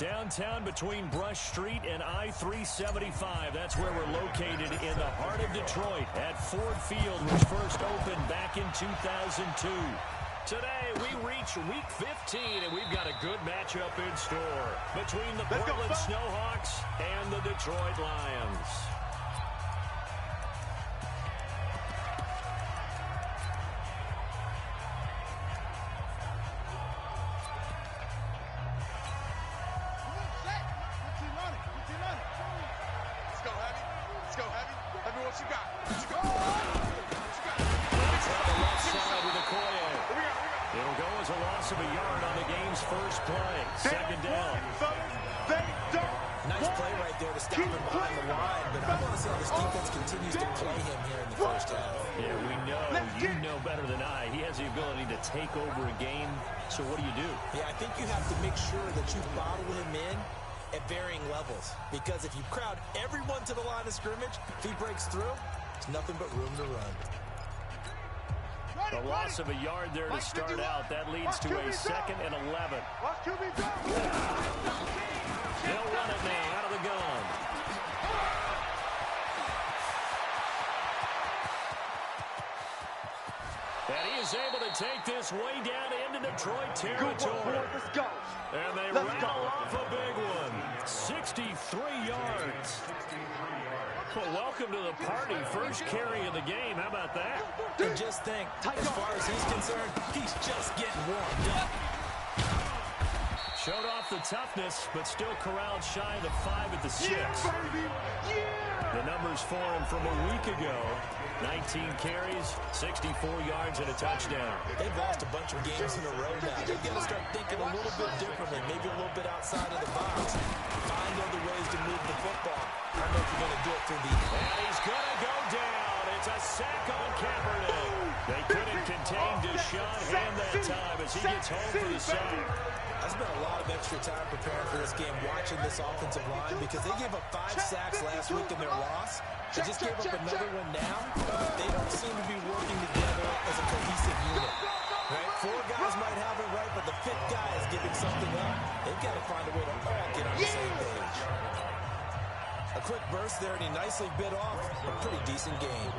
Downtown between Brush Street and I-375. That's where we're located in the heart of Detroit at Ford Field, which first opened back in 2002. Today, we reach Week 15, and we've got a good matchup in store between the Portland Snowhawks and the Detroit Lions. Take over a game, so what do? Yeah, I think you have to make sure that you bottle him in at varying levels, because if you crowd everyone to the line of scrimmage, if he breaks through, there's nothing but room to run. The loss of a yard there to start out. That leads to a 2nd and 11. They'll run it now out of the gun. And he is able to take this way down into Detroit territory. Let's go. And they rattle off a big one. 63 yards. Well, welcome to the party. First carry of the game. How about that? And just think, as far as he's concerned, he's just getting warmed up. Showed off the toughness, but still corralled shy of the 5 at the 6. The numbers for him from a week ago. 19 carries, 64 yards, and a touchdown. They've lost a bunch of games in a row now. They've got to start thinking a little bit differently, maybe a little bit outside of the box. Find other ways to move the football. I don't know if you're going to do it through the... And he's going to go down. It's a sack on Kaepernick. They couldn't contain Deshaun Hand that time as he gets home for the sack. I spent a lot of extra time preparing for this game, watching this offensive line, because they gave up 5 sacks last week in their loss. They just gave up another one now. They don't seem to be working together as a cohesive unit. Right? 4 guys might have it right, but the 5th guy is giving something up. They've got to find a way to all get on the same page. A quick burst there, and he nicely bit off a pretty decent game.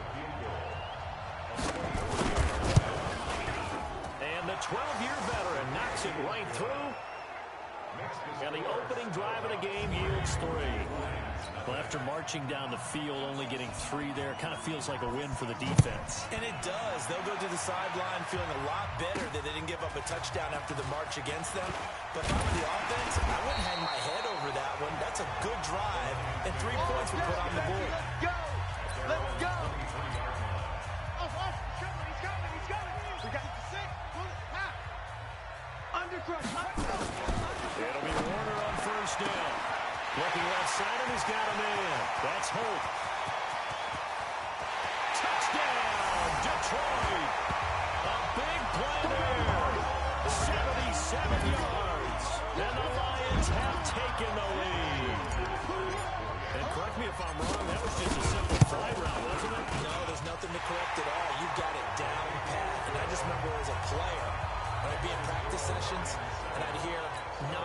And the 12-year veteran knocks it right through. And the opening drive of the game yields 3. Well, after marching down the field, only getting 3 there, kind of feels like a win for the defense. And it does. They'll go to the sideline feeling a lot better that they didn't give up a touchdown after the march against them. But if I were the offense, I wouldn't hang my head over that one. That's a good drive, and 3 points were put on the board. Let's go. He's coming. We got it to 6. Pull it. Undercrush. It'll be Warner on first down. Looking left side, and he's got a man. That's Hope. Touchdown, Detroit. A big play there. 77 yards. And the Lions have taken the lead. And correct me if I'm wrong, that was just a simple fly route, wasn't it? No, there's nothing to correct at all. You've got it down pat. And I just remember as a player, when I'd be in practice sessions, and I'd hear 9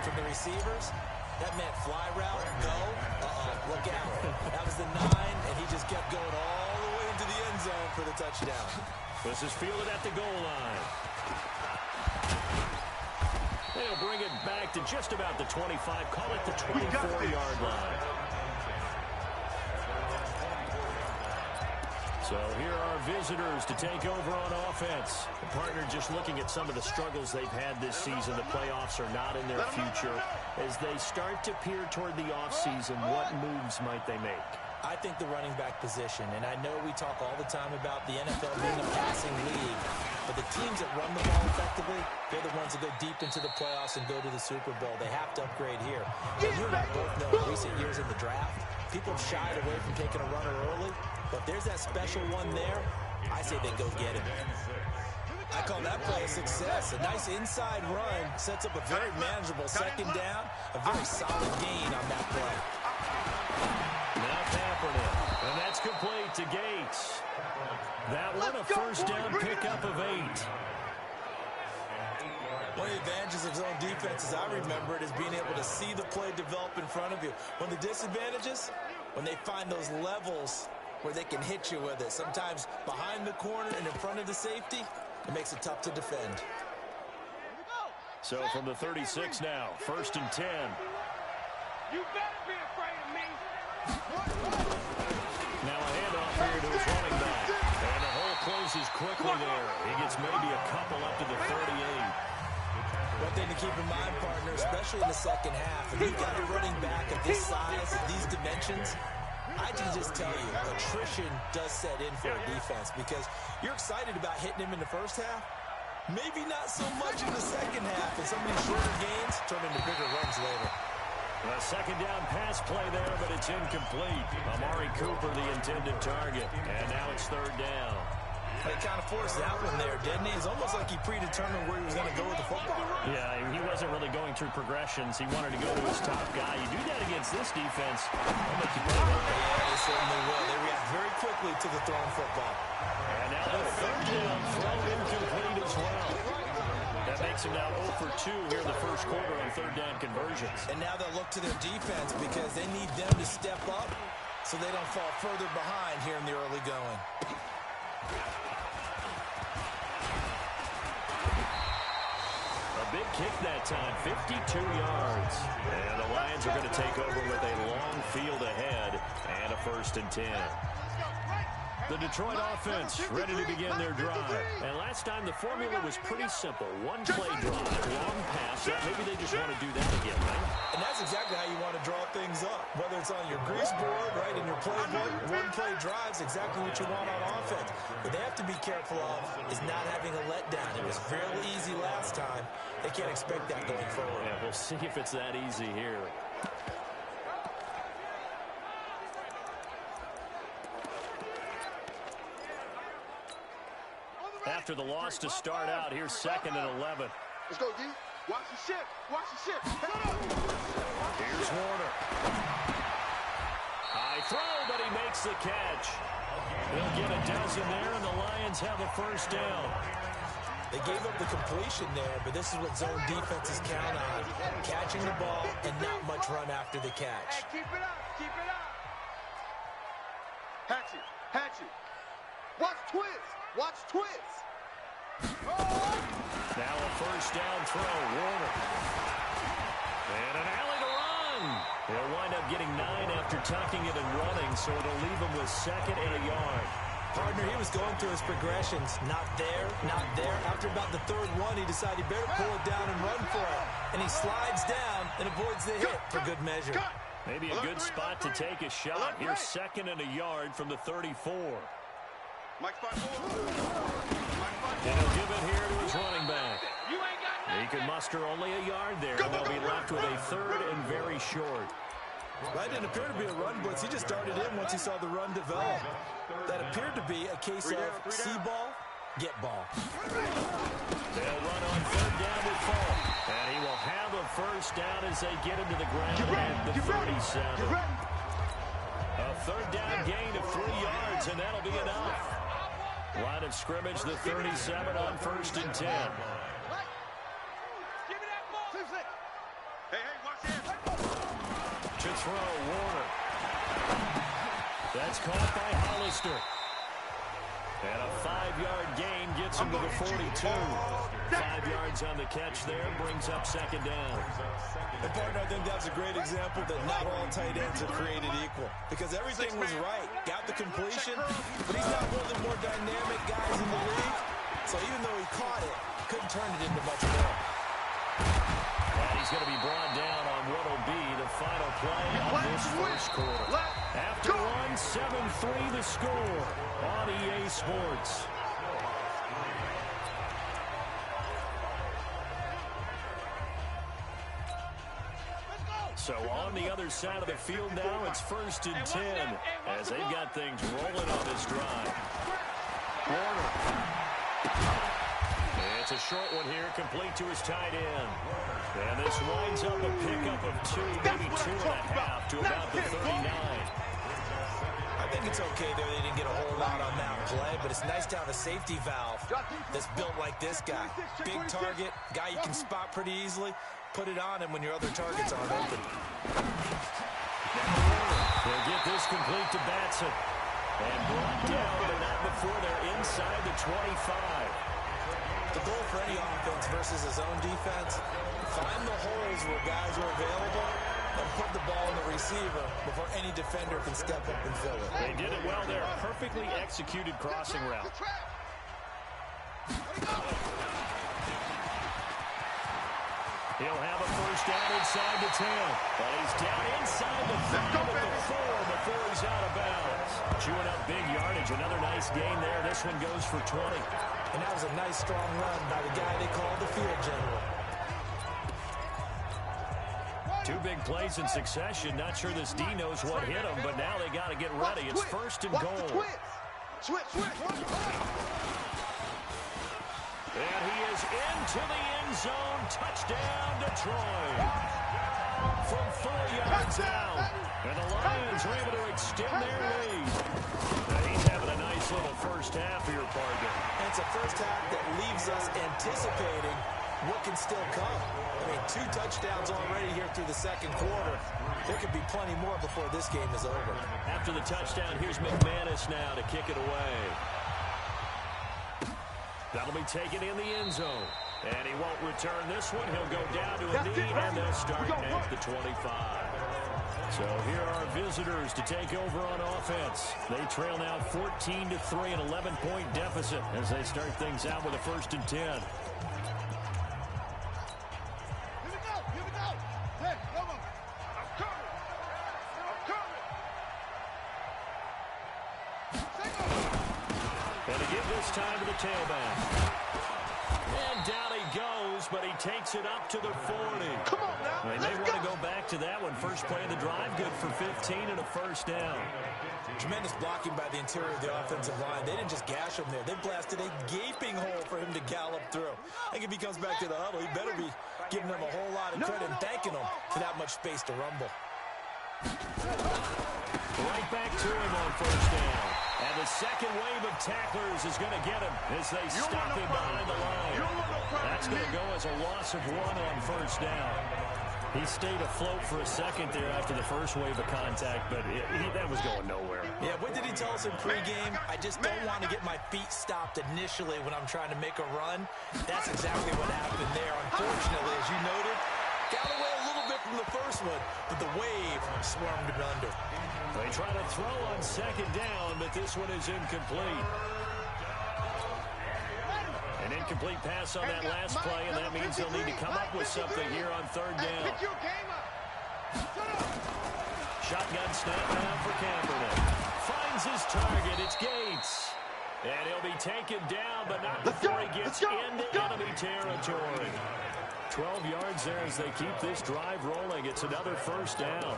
from the receivers, that meant fly route, go, look out. That was the 9, and he just kept going all the way into the end zone for the touchdown. This is fielded at the goal line. They'll bring it back to just about the 25, call it the 24-yard line. So here are visitors to take over on offense. The partner just looking at some of the struggles they've had this season. The playoffs are not in their future. As they start to peer toward the offseason, what moves might they make? I think the running back position, and I know we talk all the time about the NFL being a passing league, but the teams that run the ball effectively, they're the ones that go deep into the playoffs and go to the Super Bowl. They have to upgrade here. And you and I both know in recent years in the draft, people have shied away from taking a runner early, but there's that special one there. I say they go get him. I call that play a success. A nice inside run sets up a very manageable 2nd down, a very solid gain on that play. Now Kaepernick, and that's complete to Gates. That one a first down pickup of 8. When you advantages of zone defense, as I remember it, is being able to see the play develop in front of you. One of the disadvantages, when they find those levels where they can hit you with it. Sometimes behind the corner and in front of the safety, it makes it tough to defend. So from the 36 now, 1st and 10. You better be afraid of me. Now a handoff here to his running back. And the hole closes quickly there. He gets maybe a couple up to the 38. One thing to keep in mind, partner, especially in the second half, if you've got a running back of this size, of these dimensions, I can just tell you, attrition does set in for a defense because you're excited about hitting him in the first half. Maybe not so much in the second half, and some of these shorter gains turn into bigger runs later. A second down pass play there, but it's incomplete. Amari Cooper, the intended target. And now it's 3rd down. He kind of forced that one there, didn't he? It's almost like he predetermined where he was going to go with the football. Yeah, he wasn't really going through progressions. He wanted to go to his top guy. You do that against this defense, they'll make you play. Yeah, they certainly will. They react very quickly to the thrown football. And now the 3rd down throw incomplete as well. That makes him now 0 for 2 here in the first quarter on 3rd down conversions. And now they'll look to their defense because they need them to step up so they don't fall further behind here in the early going. A big kick that time, 52 yards. And the Lions are going to take over with a long field ahead and a 1st and 10. The Detroit offense ready to begin their drive. And last time the formula was pretty simple. One play drive, long pass. Maybe they just want to do that again, right? And that's exactly how you want to draw things up. Whether it's on your grease board, right, in your playbook, one play drives exactly what you want on offense. What they have to be careful of is not having a letdown. It was fairly easy last time. They can't expect that going forward. Yeah, we'll see if it's that easy here. After the loss to start out, here's 2nd and 11. Let's go, D. Watch the ship. Watch the ship. Here's Warner. High throw, but he makes the catch. He'll get a dozen there, and the Lions have a 1st down. They gave up the completion there, but this is what zone defenses count on. Catching the ball and not much run after the catch. Hey, keep it up. Keep it up. Hatchet. Hatchet. Watch Twist. Watch Twist. Now a 1st down throw, Warner. And an alley to run. He'll wind up getting 9 after tucking it and running, so it'll leave him with 2nd and a yard. Partner, he was going through his progressions. Not there, not there. After about the 3rd one, he decided he better pull it down and run for it. And he slides down and avoids the hit for good measure. Maybe a good spot to take a shot. Here's 2nd and a yard from the 34. Mike 5-4. And he'll give it here to his running back. He can muster only a yard there, and they'll be left with a 3rd and very short. That didn't appear to be a run blitz. He just started in once he saw the run develop. That appeared to be a case of see ball, get ball. They'll run on 3rd down with Falk. And he will have a 1st down as they get him to the ground at the 37. A 3rd down gain of 3 yards, and that'll be enough. Line of scrimmage, the 37 on 1st and 10. Give me that ball. Hey, watch this. To throw, Warner. That's caught by Hollister. And a 5-yard gain gets him to the 42. 5 yards on the catch there, brings up 2nd down. And partner, I think that's a great example that not all tight ends are created equal. Because everything was right. Got the completion, but he's not one of the more dynamic guys in the league. So even though he caught it, couldn't turn it into much more. And he's going to be brought down on what will be the final play of this first quarter. After one, 7-3 the score on EA Sports. So on the other side of the field now, it's 1st and 10 as they've got things rolling on this drive. Warner. It's a short one here, complete to his tight end. And this winds up a pickup of 2, maybe 2.5 to about the 39. I think think it's okay there they didn't get a whole lot on that play, but it's nice to have a safety valve that's built like this guy. Big target, guy you can spot pretty easily. Put it on him when your other targets aren't open. They'll get this complete to Batson. And brought down, but not before they're inside the 25. The goal for any offense versus his own defense, find the holes where guys are available and put the ball in the receiver before any defender can step up and fill it. They did it well there. Perfectly executed crossing route. He'll have a first down inside the 10. But he's down inside the 5 at the 4 before he's out of bounds. Chewing up big yardage. Another nice gain there. This one goes for 20. And that was a nice, strong run by the guy they call the field general. 2 big plays in succession. Not sure this D knows what hit him, but now they got to get ready. It's first and goal. And he is into the end zone. Touchdown, Detroit. From 4 yards out. And the Lions are able to extend their lead. And he's having a nice little first half here, partner. And it's a first half that leaves us anticipating what can still come. I mean, 2 touchdowns already here through the second quarter. There could be plenty more before this game is over. After the touchdown, here's McManus now to kick it away. That'll be taken in the end zone. And he won't return this one. He'll go down to a knee, and they'll start at the 25. So here are visitors to take over on offense. They trail now 14-3, an 11-point deficit as they start things out with a first and 10. Here we go. Hey, come on. I'm coming. And to give this time to the tailback. And down he goes, but he takes it up to the 40. Come on now. They may want to go back to that one. First play of the drive, good for 15 and a first down. Tremendous blocking by the interior of the offensive line. They didn't just gash him there. They blasted a gaping hole for him to gallop through. I think if he comes back to the huddle, he better be giving them a whole lot of credit and thanking them for that much space to rumble. Right back to him on first down. And the second wave of tacklers is going to get him as they stop him behind the line. That's going to go as a loss of 1 on first down. He stayed afloat for a second there after the first wave of contact, but that was going nowhere. Yeah, what did he tell us in pregame? I just don't want to get my feet stopped initially when I'm trying to make a run. That's exactly what happened there. Unfortunately, as you noted, got away a little bit from the first one, but the wave swarmed him under. They try to throw on second down, but this one is incomplete. An incomplete pass on that last play, and that means they'll need to come up with something here on third down. Shotgun snap now for Kaepernick. Finds his target. It's Gates. And he'll be taken down, but not before he gets into enemy territory. 12 yards there as they keep this drive rolling. It's another first down.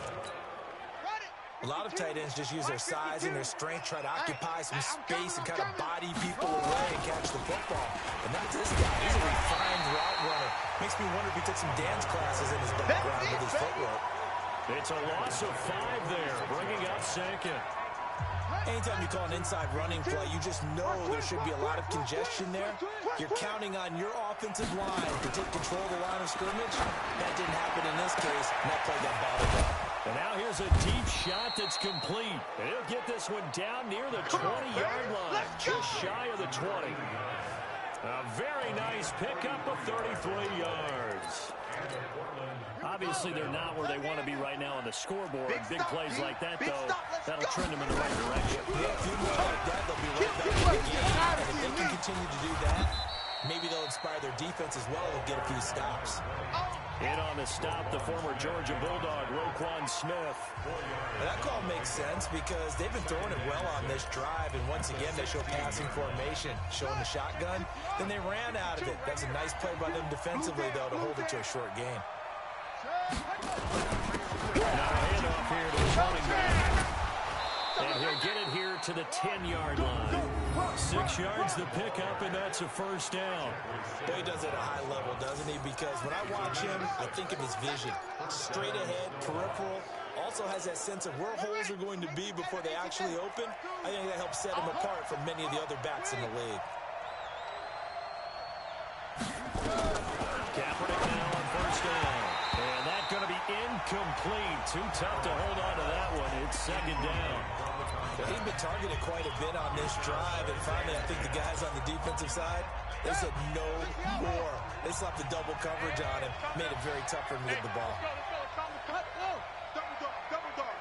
A lot of tight ends just use their size and their strength, try to occupy some space and kind of body people away and catch the football. But not this guy. He's a refined route runner. Makes me wonder if he took some dance classes in his background with his footwork. It's a loss of 5 there, bringing up second. Anytime you call an inside running play, you just know there should be a lot of congestion there. You're counting on your offensive line to take control of the line of scrimmage. That didn't happen in this case, and that play got bottled up. And now here's a deep shot that's complete. And he'll get this one down near the 20-yard line, just shy of the 20. A very nice pickup of 33 yards. Obviously, they're not where they want to be right now on the scoreboard. Big plays like that, though, that'll trend them in the right direction. Yeah, a few more like that, they'll be right back in the game. And if they can continue to do that, maybe they'll inspire their defense as well and get a few stops. In on the stop, the former Georgia Bulldog, Roquan Smith. Well, that call makes sense because they've been throwing it well on this drive, and once again, they show passing formation, showing the shotgun. Then they ran out of it. That's a nice play by them defensively, though, to hold it to a short gain. Now a handoff here to the running back. And he'll get it here to the 10-yard line. 6 yards the pickup, and that's a first down. Boy, he does it at a high level, doesn't he? Because when I watch him, I think of his vision. Straight ahead, peripheral, Also has that sense of where holes are going to be before they actually open. I think that helps set him apart from many of the other backs in the league. Kaepernick now on first down. And that's going to be incomplete. Too tough to hold on to that one. It's second down. He's been targeted quite a bit on this drive, and finally I think the guys on the defensive side, they said no more. They slapped the double coverage on him, made it very tough for him to get the ball.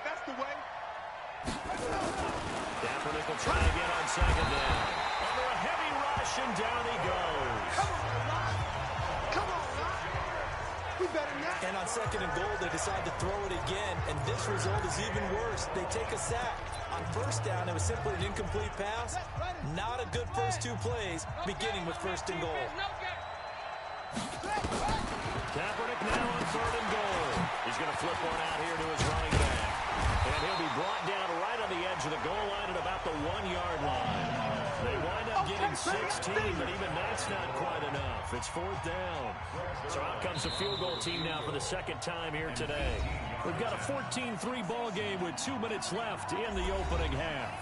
That's the way. Kaepernick will try again on second down. Under a heavy rush, and down he goes. Come on, we better than that. And on second and goal, they decide to throw it again, and this result is even worse. They take a sack. On first down, it was simply an incomplete pass. Not a good first two plays, beginning with first and goal. Kaepernick now on third and goal. He's going to flip one out here to his running back. And he'll be brought down right on the edge of the goal line at about the 1-yard line. They wind up getting 16, but even that's not quite enough. It's fourth down. So out comes the field goal team now for the second time here today. We've got a 14-3 ball game with 2 minutes left in the opening half.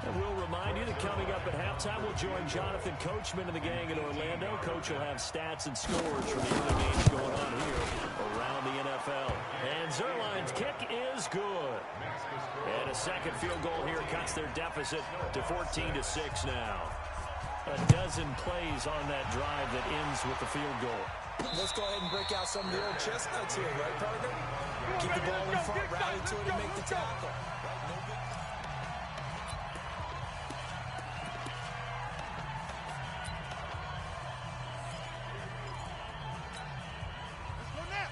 And we'll remind you that coming up at halftime, we'll join Jonathan Coachman and the gang in Orlando. Coach will have stats and scores from the other games going on here around the NFL. And Zerline's kick is good. And a second field goal here cuts their deficit to 14-6 now. A dozen plays on that drive that ends with the field goal. Let's go ahead and break out some of the old chestnuts here, right, partner? Keep the ball in front, rally to it, and make the tackle.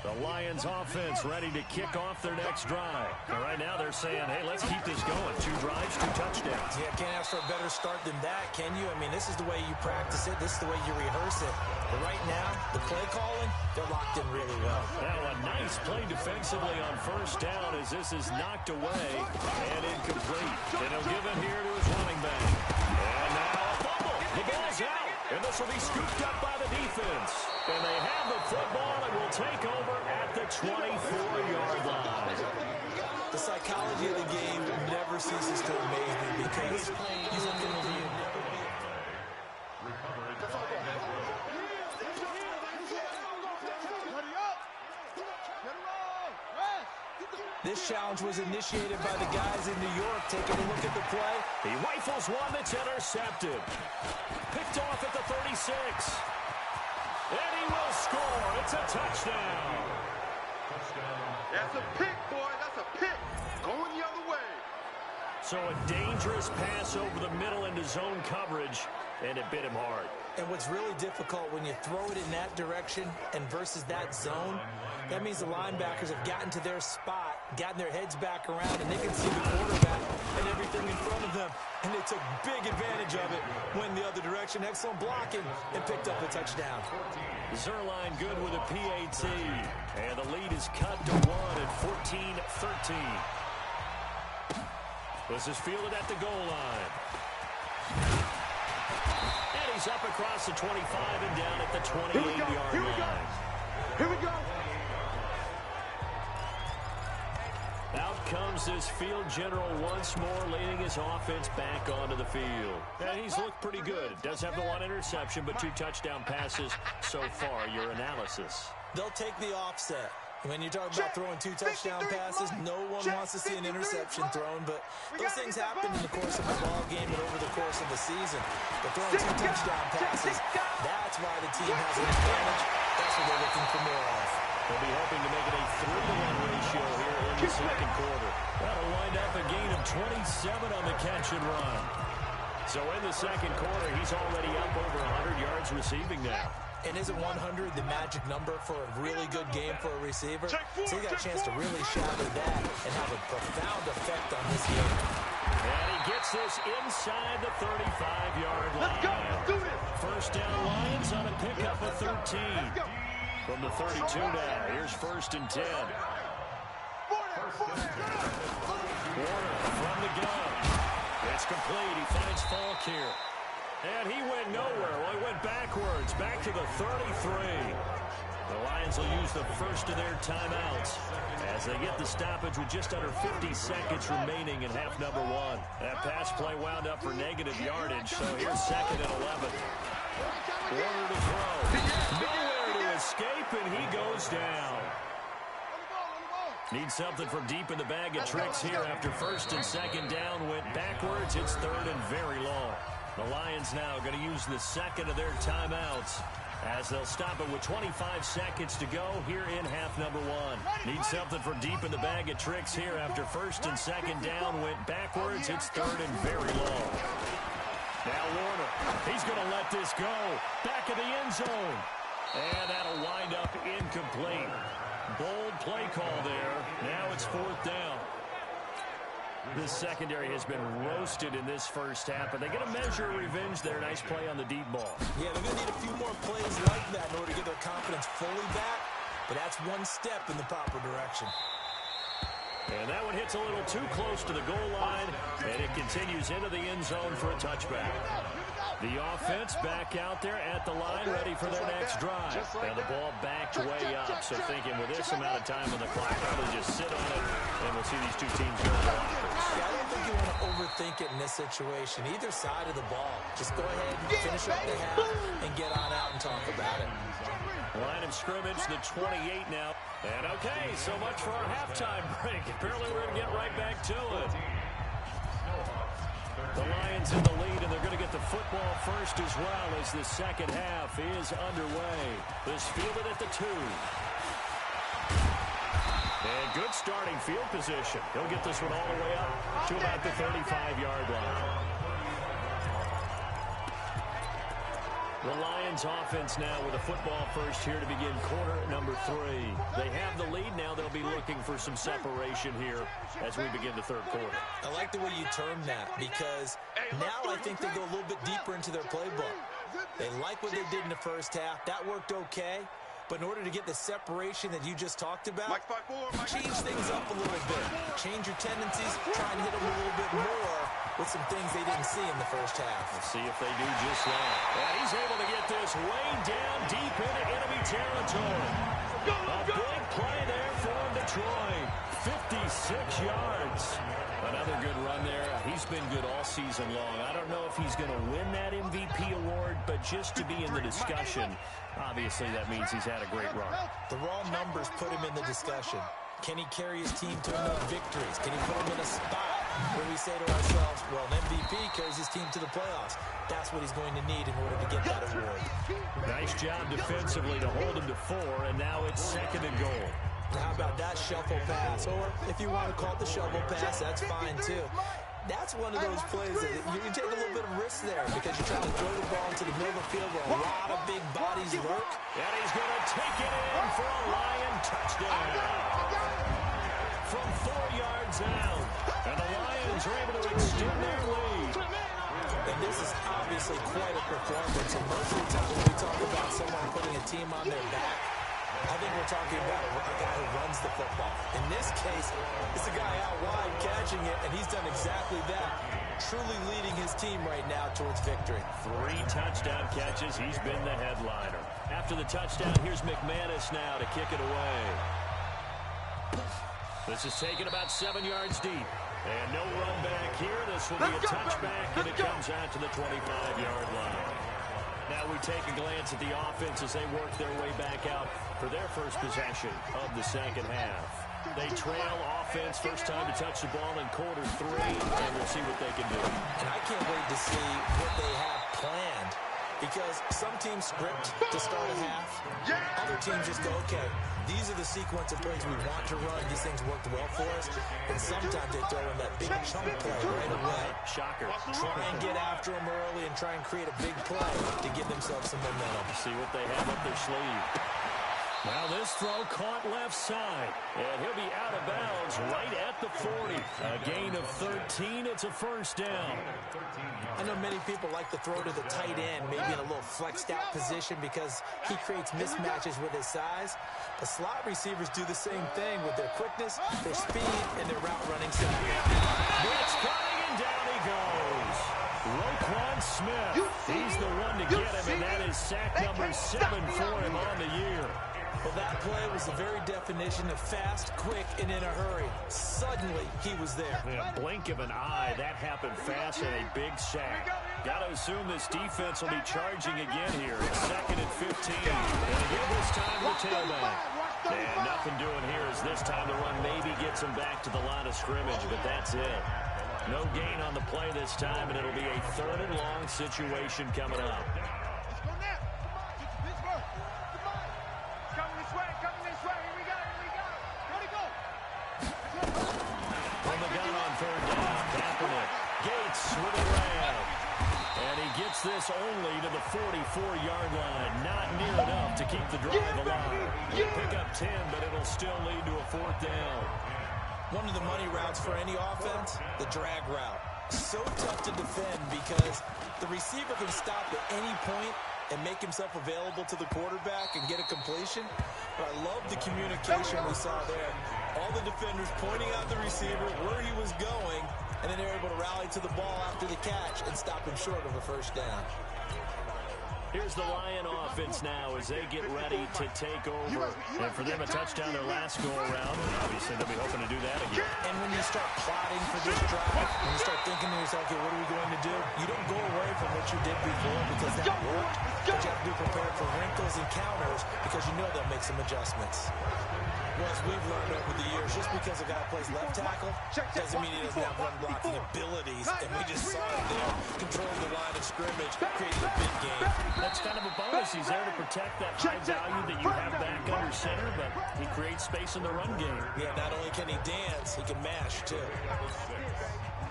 The Lions offense ready to kick off their next drive. And right now they're saying, hey, let's keep this going. 2 drives, 2 touchdowns. Yeah, can't ask for a better start than that, can you? I mean, this is the way you practice it. This is the way you rehearse it. But right now, the play calling, they're locked in really well. Now a nice play defensively on first down as this is knocked away and incomplete. And he'll give it here to his running back. And now a fumble. The ball's out. And this will be scooped up by the defense. And they have the football and will take over at the 24-yard line. The psychology of the game never ceases to amaze me because you look at the This challenge was initiated by the guys in New York. Taking a look at the play. He rifles one that's intercepted. Picked off at the 36. And he will score. It's a touchdown. That's a pick, boy. That's a pick. Going the other way. So a dangerous pass over the middle into zone coverage, and it bit him hard. And what's really difficult when you throw it in that direction and versus that zone, that means the linebackers have gotten to their spot, gotten their heads back around, and they can see the quarterback and everything in front of them. And they took big advantage of it, went the other direction, excellent blocking, and picked up a touchdown. Zerline good with a PAT. And the lead is cut to 1 at 14-13. This is fielded at the goal line. And he's up across the 25 and down at the 28-yard line. Here we go. Out comes this field general once more, leading his offense back onto the field. And he's looked pretty good. Does have the 1 interception, but 2 touchdown passes so far. Your analysis. They'll take the offset. When you talk about throwing 2 touchdown passes, no one wants to see an interception thrown, but those things happen in the course of a ball game and over the course of the season. But throwing 2 touchdown passes, that's why the team has an advantage. That's what they're looking for more of. They'll be hoping to make it a 3-to-1 ratio here in the second quarter. That'll wind up a gain of 27 on the catch and run. So in the second quarter, he's already up over 100 yards receiving now. And isn't 100 the magic number for a really good game for a receiver? So he got a chance to really shatter that and have a profound effect on this game. And he gets this inside the 35-yard line. Let's go. Let's do this. First down Lions on a pickup of 13. From the 32 now, here's 1st and 10. Warner from the gun. It's complete. He finds Falk here. And he went nowhere. Well, he went backwards, back to the 33. The Lions will use the first of their timeouts as they get the stoppage with just under 50 seconds remaining in half number one. That pass play wound up for negative yardage, so here's 2nd and 11. Warner to throw. Nowhere to escape, and he goes down. Need something from deep in the bag of tricks here after 1st and 2nd down went backwards. It's 3rd and very long. The Lions now going to use the 2nd of their timeouts as they'll stop it with 25 seconds to go here in half number one. Need something from deep in the bag of tricks here after 1st and 2nd down went backwards. It's 3rd and very long. Now Warner, he's going to let this go. Back of the end zone. And that'll wind up incomplete. Bold play call there. Now it's 4th down. This secondary has been roasted in this first half, but they get a measure of revenge there. Nice play on the deep ball. Yeah, they're going to need a few more plays like that in order to get their confidence fully back, but that's one step in the proper direction. And that one hits a little too close to the goal line, and it continues into the end zone for a touchback. The offense back out there at the line, ready for their next drive. And the ball backed way up, so thinking with this amount of time on the clock, probably just sit on it, and we'll see these two teams go to the lockers. Yeah, I don't think you want to overthink it in this situation. Either side of the ball. Just go ahead and finish up the half and get on out and talk about it. Line of scrimmage, the 28 now. And okay, so much for our halftime break. Apparently we're going to get right back to it. The Lions in the lead, and they're going to get the football first as well as the second half is underway. This fielded at the 2. And good starting field position. He'll get this one all the way up to about the 35-yard line. The Lions offense now with a football first here to begin quarter number 3. They have the lead now. They'll be looking for some separation here as we begin the third quarter. I like the way you term that because now I think they go a little bit deeper into their playbook. They like what they did in the first half. That worked okay. But in order to get the separation that you just talked about, change things up a little bit. Change your tendencies, try and hit them a little bit more with some things they didn't see in the first half. Let's see if they do just that. And he's able to get this way down deep into enemy territory. A big play there for Detroit. 56 yards. Another good run there. He's been good all season long. I don't know if he's going to win that MVP award, but just to be in the discussion, obviously that means he's had a great run. The raw numbers put him in the discussion. Can he carry his team to enough victories? Can he put them in a spot where we say to ourselves, well, an MVP carries his team to the playoffs. That's what he's going to need in order to get that award. Nice job defensively to hold him to 4, and now it's 2nd and goal. How about that shuffle pass? Or if you want to call it the shovel pass, that's fine too. That's one of those plays that you take a little bit of risk there because you're trying to throw the ball into the middle of the field where a lot of big bodies lurk. And he's going to take it in for a Lion touchdown. From 4 yards out. And the Lions are able to extend their lead. And this is obviously quite a performance. And most of the time when we talk about someone putting a team on their back, I think we're talking about a guy who runs the football. In this case, it's a guy out wide catching it, and he's done exactly that, truly leading his team right now towards victory. 3 touchdown catches. He's been the headliner. After the touchdown, here's McManus now to kick it away. This is taken about 7 yards deep. And no run back here. This will be a touchback, and it comes out to the 25-yard line. Now we take a glance at the offense as they work their way back out for their first possession of the second half. They trail offense, first time to touch the ball in quarter 3, and we'll see what they can do. And I can't wait to see what they have planned because some teams script to start a half. Other teams just go, okay, these are the sequence of plays we want to run. These things worked well for us. And sometimes they throw in that big chunk play right away. Shocker. Try and get after them early and try and create a big play to give themselves some momentum. See what they have up their sleeve. Now this throw caught left side, and he'll be out of bounds right at the 40. A gain of 13. It's a first down. I know many people like to throw to the tight end, maybe in a little flexed out position because he creates mismatches with his size. The slot receivers do the same thing with their quickness, their speed, and their route running side. Blitz coming, and down he goes. Roquan Smith. He's the one to get him, and that is sack number 7 for him on the year. Well, that play was the very definition of fast, quick, and in a hurry. Suddenly, he was there. In a blink of an eye, that happened fast and a big sack. Got to assume this defense will be charging again here. It's 2nd and 15. And again this time to the tailback. And nothing doing here as this time the run maybe gets him back to the line of scrimmage, but that's it. No gain on the play this time, and it'll be a 3rd and long situation coming up. From the gun on 3rd down, Kaepernick. Gates with a grab. And he gets this only to the 44-yard line. Not near enough to keep the drive alive. He'll pick up 10, but it'll still lead to a 4th down. One of the money routes for any offense, the drag route. So tough to defend because the receiver can stop at any point and make himself available to the quarterback and get a completion. But I love the communication we saw there. All the defenders pointing out the receiver, where he was going, and then they're able to rally to the ball after the catch and stop him short of a 1st down. Here's the Lion offense now as they get ready to take over. And for them, a touchdown their last go-around. Obviously, they'll be hoping to do that again. And when you start plotting for this drive, when you start thinking to yourself, okay, what are we going to do? You don't go away from what you did before because that worked. But you have to be prepared for wrinkles and counters because you know they'll make some adjustments. Well, as we've learned over the years, just because a guy plays left tackle doesn't mean he doesn't have run-blocking abilities. And we just saw it there, controlling the line of scrimmage, creating a big game. That's kind of a bonus. He's there to protect that high value that you have back under center, but he creates space in the run game. Yeah, not only can he dance, he can mash, too.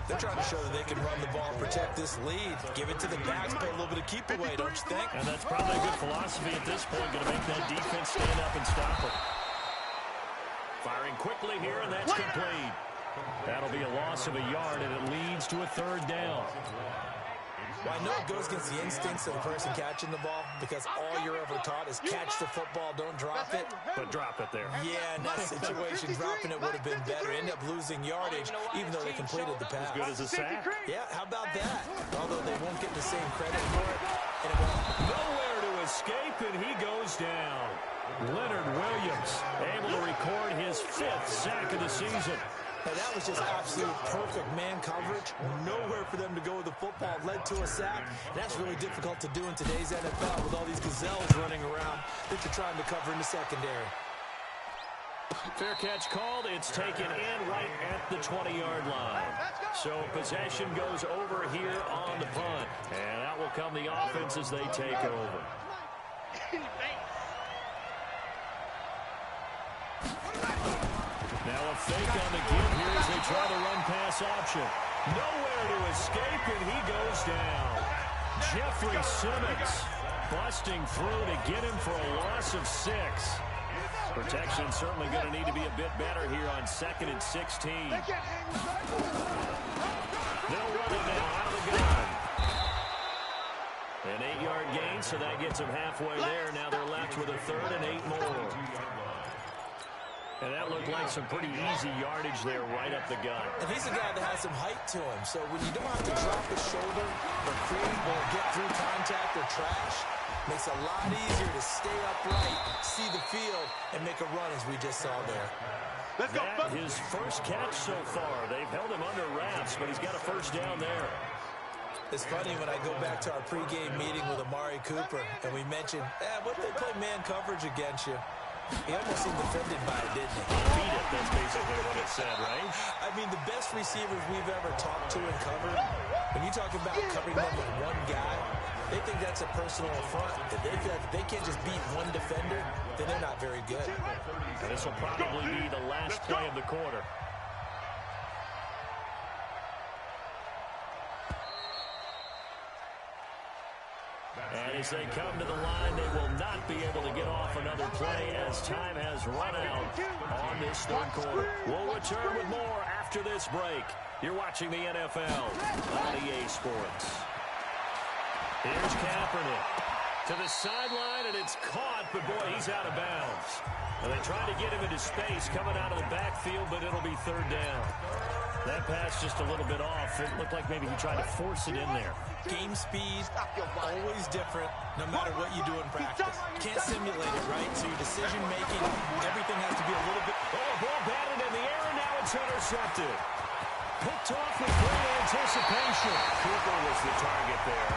They're trying to show that they can run the ball and protect this lead. Give it to the backs, play a little bit of keep away, don't you think? And that's probably a good philosophy at this point, going to make that defense stand up and stop it. Firing quickly here, and that's complete. That'll be a loss of a yard, and it leads to a 3rd down. Well, I know it goes against the instincts of the person catching the ball because all you're ever taught is catch the football, don't drop it. But drop it there. Yeah, in that situation, dropping it would have been better. End up losing yardage, even though they completed the pass. As good as a sack. Yeah, how about that? Although they won't get the same credit for it. And it won't. Nowhere to escape, and he goes down. Leonard Williams able to record his 5th sack of the season. Now, that was just absolute perfect man coverage. Nowhere for them to go with the football. Led to a sack. That's really difficult to do in today's NFL with all these gazelles running around that you're trying to cover in the secondary. Fair catch called. It's taken in right at the 20-yard line. So possession goes over here on the punt. And out will come the offense as they take over. Now a fake on the give here as they try to run pass option. Nowhere to escape, and he goes down. Jeffrey Simmons busting through to get him for a loss of 6. Protection certainly going to need to be a bit better here on 2nd and 16. They'll run it now out of the gun. An 8-yard gain, so that gets them halfway there. Now they're left with a 3rd and 8 more. And that looked like some pretty easy yardage there right up the gut. And he's a guy that has some height to him. So when you don't have to drop his shoulder or creep or get through contact or trash, makes it a lot easier to stay upright, see the field, and make a run as we just saw there. That his first catch so far. They've held him under wraps, but he's got a 1st down there. It's funny when I go back to our pregame meeting with Amari Cooper, and we mentioned, what if they play man coverage against you? He almost seemed offended by it, didn't he? Beat it, that's basically what it said, right? I mean, the best receivers we've ever talked to and covered, when you talk about covering them with one guy, they think that's a personal affront. If they feel like they can't just beat one defender, then they're not very good. And this will probably be the last play of the quarter. And as they come to the line, they will not be able to get off another play as time has run out on this 3rd quarter. We'll return with more after this break. You're watching the NFL on EA Sports. Here's Kaepernick to the sideline, and it's caught, but boy, he's out of bounds. And they try to get him into space coming out of the backfield, but it'll be 3rd down. That pass just a little bit off. It looked like maybe he tried to force it in there. Game speed, always different, no matter what you do in practice. can't simulate it, right? So your decision-making, everything has to be a little bit... Oh, ball batted in the air, and now it's intercepted. Picked off with great anticipation. Cooper was the target there.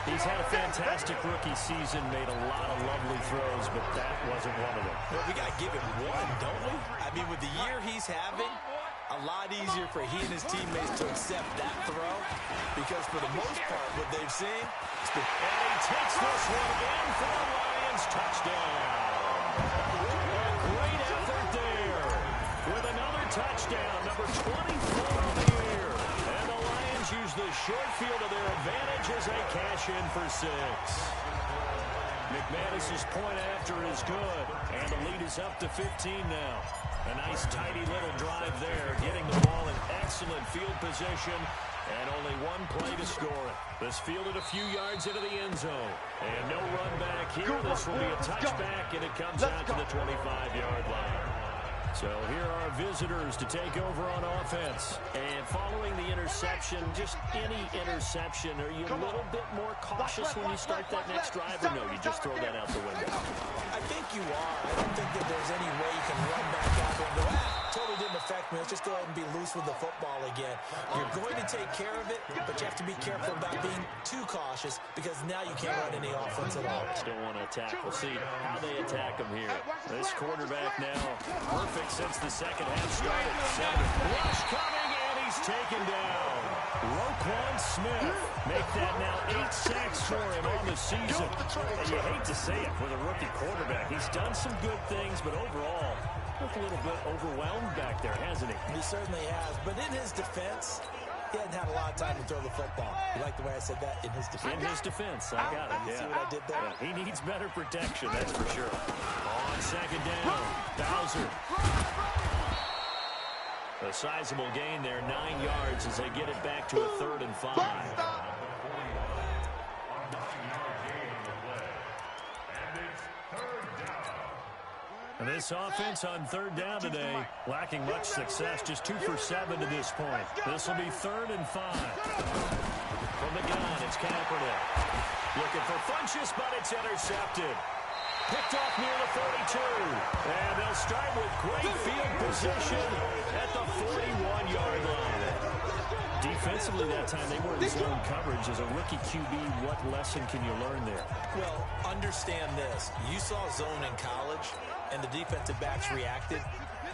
He's had a fantastic rookie season, made a lot of lovely throws, but that wasn't one of them. Well, we got to give him one, don't we? I mean, with the year he's having, a lot easier for he and his teammates to accept that throw, because for the most part, what they've seen... And he takes this one in for the Lions. Touchdown. A great effort there with another touchdown, number 24 on the year. And the Lions use the short field to their advantage as they cash in for 6. McManus's point after is good, and the lead is up to 15 now. A nice tidy little drive there, getting the ball in excellent field position, and only one play to score it. This fielded a few yards into the end zone, and no run back here. This will be a touchback, and it comes out to the 25-yard line. So here are visitors to take over on offense. And following the interception, just any interception, are you a little bit more cautious when you start that next drive, or no, you just throw that out the window? I think you are. I don't think that there's any way you can run back out and go, totally didn't affect me. Let's just go ahead and be loose with the football again. You're going to take care of it, but you have to be careful about being too cautious, because now you can't run any offense at all. Don't want to attack. We'll see how they attack him here. This quarterback now, perfect since the second half started. Rush coming, and he's taken down. Roquan Smith make that now 8 sacks for him on the season. And you hate to say it with a rookie quarterback. He's done some good things, but overall, looked a little bit overwhelmed back there, hasn't he? He certainly has. But in his defense, he hadn't had a lot of time to throw the football. You like the way I said that? In his defense. In his defense. I got it. You see what I did there? Yeah, he needs better protection, that's for sure. On second down, Bowser. A sizable gain there, 9 yards as they get it back to a 3rd and 5. And this offense on 3rd down today, lacking much success, just 2 for 7 to this point. This will be 3rd and 5. From the gun, it's Kaepernick. Looking for Funchess, but it's intercepted. Picked off near the 42. And they'll start with great field position at the 41-yard line. Defensively that time, they were in zone coverage. As a rookie QB, what lesson can you learn there? Well, understand this. You saw zone in college, and the defensive backs reacted,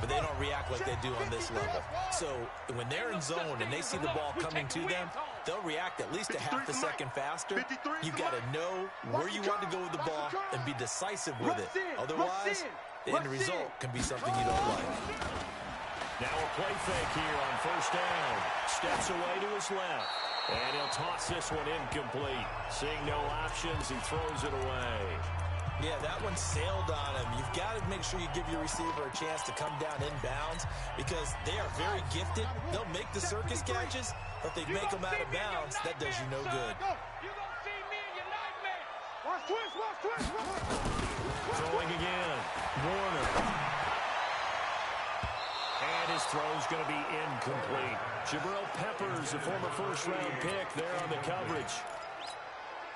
but they don't react like they do on this level. So when they're in zone and they see the ball coming to them, they'll react at least a half a second faster. You've got to know where you want to go with the ball and be decisive with it. Otherwise, the end result can be something you don't like. Now a play fake here on 1st down. Steps away to his left. And he'll toss this one incomplete. Seeing no options, he throws it away. Yeah, that one sailed on him. You've got to make sure you give your receiver a chance to come down inbounds, because they are very gifted. They'll make the circus catches, but if they make them out of bounds, that does you no good. Throwing again. Warner. And his throw's going to be incomplete. Jabril Peppers, a former 1st-round pick, there on the coverage.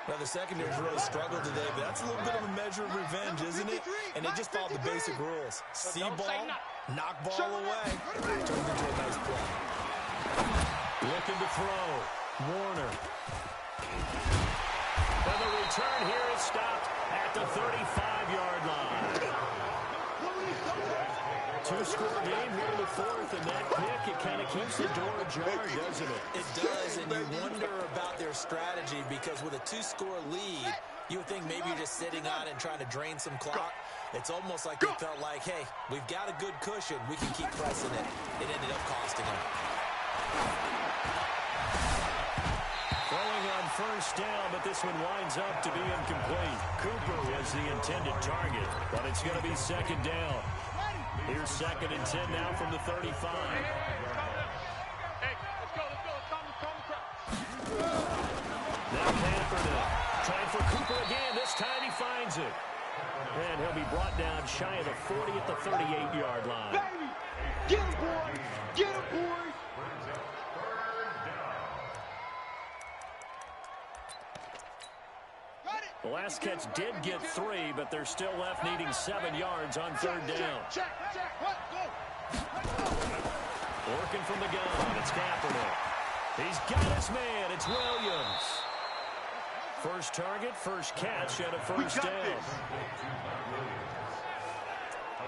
Well, the secondary's really struggled today, but that's a little bit of a measure of revenge, isn't it? And they just followed the basic rules. See ball, knock ball away. Turned into a nice play. Looking to throw. Warner. And the return here is stopped at the 35-yard line. 2-score game here in the 4th, and that pick, it kind of keeps the door ajar, doesn't it? It does, and you wonder about their strategy, because with a 2-score lead, you would think maybe you're just sitting on it and trying to drain some clock. It's almost like they felt like, hey, we've got a good cushion. We can keep pressing it. It ended up costing them. Throwing on 1st down, but this one winds up to be incomplete. Cooper was the intended target, but it's going to be 2nd down. Here's 2nd and 10 now from the 35. Now Kaepernick trying for Cooper again. This time he finds it. And he'll be brought down shy of the 40 at the 38-yard line. Get him, boys! Get him, boys! Got it! The last catch did get 3, but they're still left needing 7 yards on 3rd down. Working from the gun, it's Kaepernick. He's got his man, it's Williams. First target, first catch, and a first down.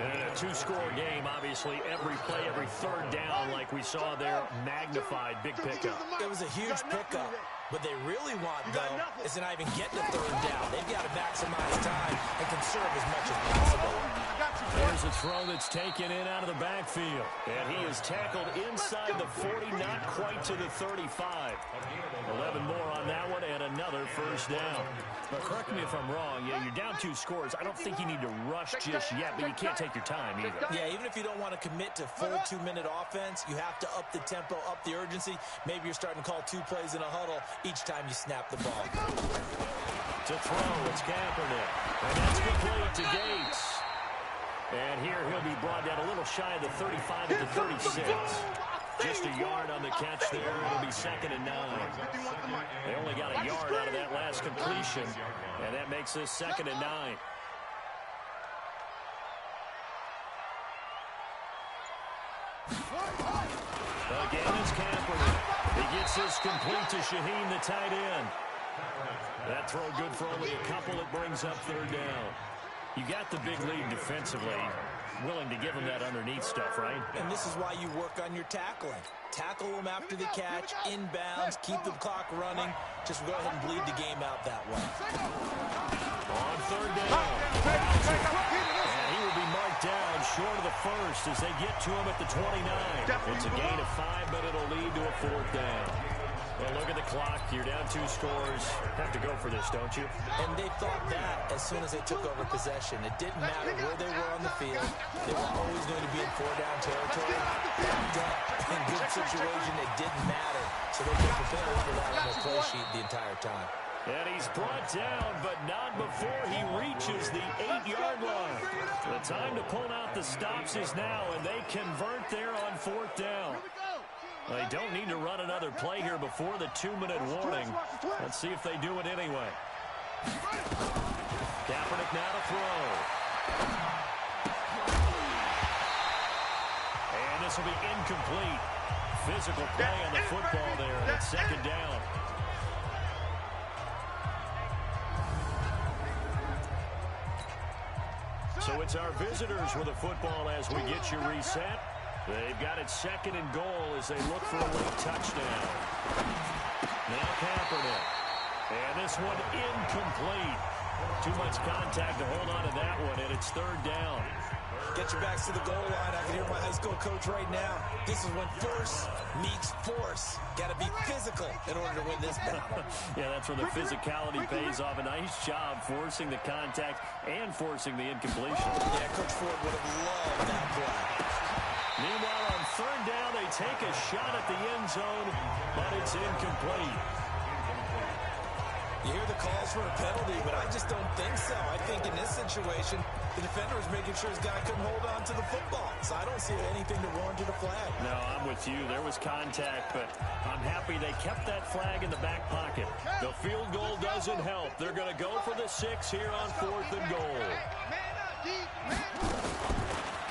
And in a 2-score game, obviously, every play, every 3rd down, like we saw there, magnified, big pickup. It was a huge pickup. What they really want, though, is to not even get to 3rd down. They've got to maximize time and conserve as much as possible. There's a throw that's taken in out of the backfield. And he is tackled inside the 40, not quite to the 35. 11 more on that one and another first down. But correct me if I'm wrong. Yeah, you're down 2 scores. I don't think you need to rush just yet, but you can't take your time either. Yeah, even if you don't want to commit to full 2-minute offense, you have to up the tempo, up the urgency. Maybe you're starting to call 2 plays in a huddle each time you snap the ball. To throw, it's Kaepernick. And that's complete to Gates. And here he'll be brought down a little shy of the 35 at the 36. Just a yard on the catch there. It'll be 2nd and 9. They only got a yard out of that last completion, and that makes this 2nd and 9. Again, it's Kaepernick. He gets this complete to Shaheen, the tight end. That throw good for only a couple. It brings up 3rd down. You got the big lead defensively. Willing to give him that underneath stuff, right? And this is why you work on your tackling. Tackle them after the catch, inbounds, keep the clock running. Just go ahead and bleed the game out that way. On 3rd down. And he will be marked down short of the first as they get to him at the 29. It's a gain of 5, but it'll lead to a 4th down. Well, look at the clock. You're down 2 scores. Have to go for this, don't you? And they thought that as soon as they took over possession. It didn't matter where they were on the field. They were always going to be in 4-down territory. In good situation, it didn't matter. So they could prepare for that on their play sheet the entire time. And he's brought down, but not before he reaches the 8-yard line. The time to pull out the stops is now, and they convert there on 4th down. They don't need to run another play here before the 2-minute warning. Let's see if they do it anyway. Kaepernick now to throw. And this will be incomplete. Physical play on the football there. And it's 2nd down. So it's our visitors with the football as we get you reset. They've got it 2nd and goal as they look for a late touchdown. Now Kaepernick. And this one incomplete. Too much contact to hold on to that one, and it's 3rd down. Get your backs to the goal line. I can hear my high school coach right now. This is when force meets force. Got to be physical in order to win this battle. Yeah, that's where the physicality pays off. A nice job forcing the contact and forcing the incompletion. Yeah, Coach Ford would have loved that play. Meanwhile, on 3rd down, they take a shot at the end zone, but it's incomplete. You hear the calls for a penalty, but I just don't think so. I think in this situation, the defender was making sure his guy couldn't hold on to the football. So I don't see anything to warrant a flag. No, I'm with you. There was contact, but I'm happy they kept that flag in the back pocket. The field goal doesn't help. They're going to go for the 6 here on 4th and goal.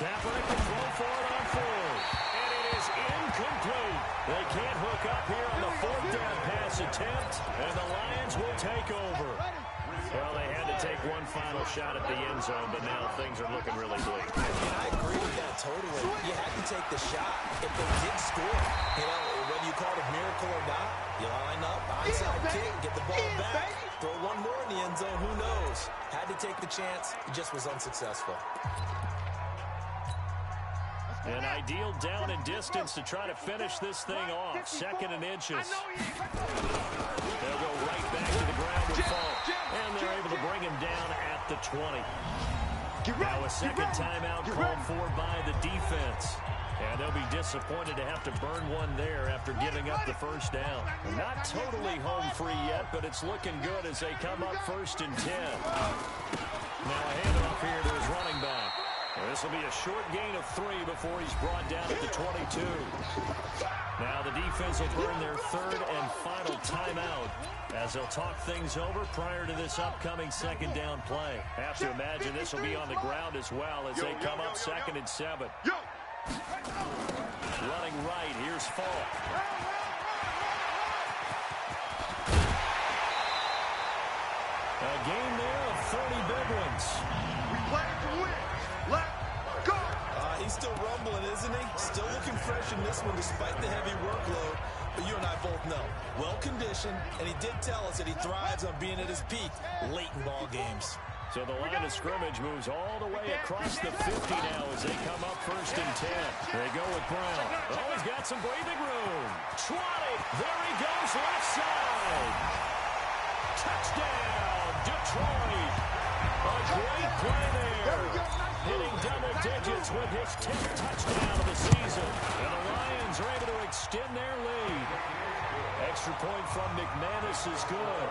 Kaepernick can throw for it on 4th. And it is incomplete. They can't hook up here on the 4th down pass attempt, and the Lions will take over. Well, they had to take one final shot at the end zone, but now things are looking really bleak. And I agree with that totally. You had to take the shot if they did score. You know, whether you call it a miracle or not, you line up, onside kick, get the ball back, throw one more in the end zone, who knows? Had to take the chance, it just was unsuccessful. An ideal down and distance to try to finish this thing off. 2nd and inches. They'll go right back to the ground with Falk. And they're able to bring him down at the 20. Now a 2nd timeout called for by the defense. And they'll be disappointed to have to burn one there after giving up the 1st down. Not totally home free yet, but it's looking good as they come up 1st and 10. Now a handoff here to his running back. This will be a short gain of 3 before he's brought down at the 22. Now the defense will burn their third and final timeout as they'll talk things over prior to this upcoming second down play. Have to imagine this will be on the ground as well as they come up 2nd and 7. Running right, here's Falk. A game there of 30 big ones. We play to win. Let's go. He's still rumbling, isn't he? Still looking fresh in this one despite the heavy workload. But you and I both know, well-conditioned, and he did tell us that he thrives on being at his peak late in ball games. So the line of scrimmage moves all the way across the 50 now as they come up 1st and 10. They go with Brown. Oh, he's got some breathing room. 20. There he goes, left side. Touchdown, Detroit. A great play there. Hitting double digits with his 10th touchdown of the season. And the Lions are able to extend their lead. Extra point from McManus is good.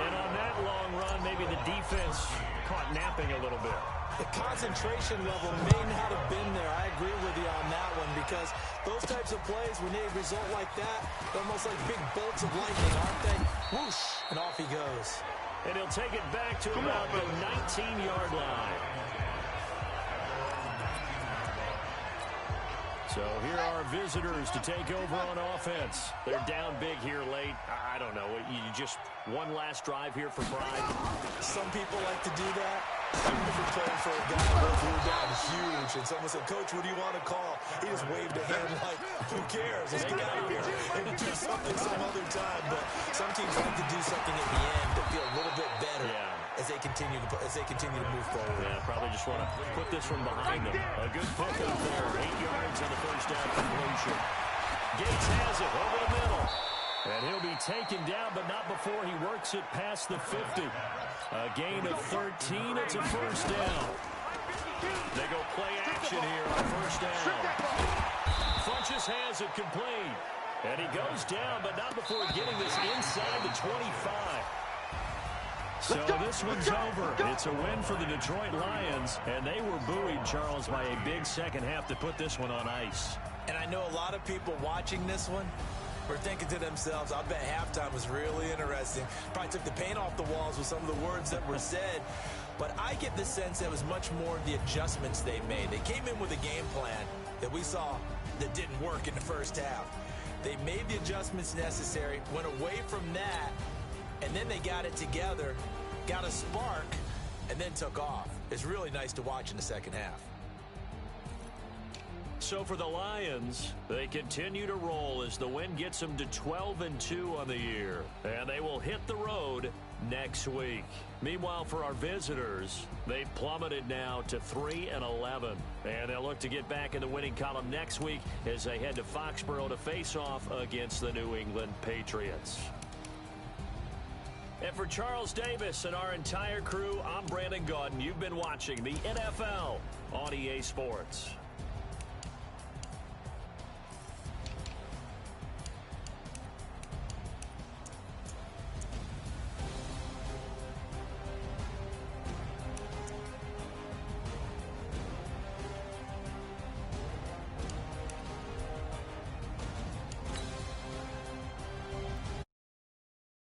And on that long run, maybe the defense caught napping a little bit. The concentration level may not have been there. I agree with you on that one because those types of plays, when they result like that, they're almost like big bolts of lightning, aren't they? Whoosh, and off he goes. And he'll take it back to about the 19-yard line. So here are visitors to take over on offense. They're down big here late. I don't know. You just one last drive here for pride. Some people like to do that. Even if you're playing for a guy who was down huge and someone said, Coach, what do you want to call? He just waved a hand like, who cares? Let's get out of here and do something some other time. But some teams like to do something at the end to feel a little bit better as they continue to move forward. Yeah, probably just want to put this one behind them. A good pickup there. 8 yards on the first down completion. Gates has it over the middle. And he'll be taken down, but not before he works it past the 50. A gain of 13. It's a first down. They go play action here on first down. Funchess has it complete. And he goes down, but not before getting this inside the 25. So this one's over. It's a win for the Detroit Lions, and they were buoyed, Charles, by a big second half to put this one on ice. And I know a lot of people watching this one were thinking to themselves, I bet halftime was really interesting. Probably took the paint off the walls with some of the words that were said. But I get the sense that it was much more the adjustments they made. They came in with a game plan that we saw that didn't work in the first half. They made the adjustments necessary, went away from that, and then they got it together, got a spark, and then took off. It's really nice to watch in the second half. So for the Lions, they continue to roll as the win gets them to 12-2 on the year. And they will hit the road next week. Meanwhile, for our visitors, they've plummeted now to 3-11. And they'll look to get back in the winning column next week as they head to Foxborough to face off against the New England Patriots. And for Charles Davis and our entire crew, I'm Brandon Gaudin. You've been watching the NFL on EA Sports.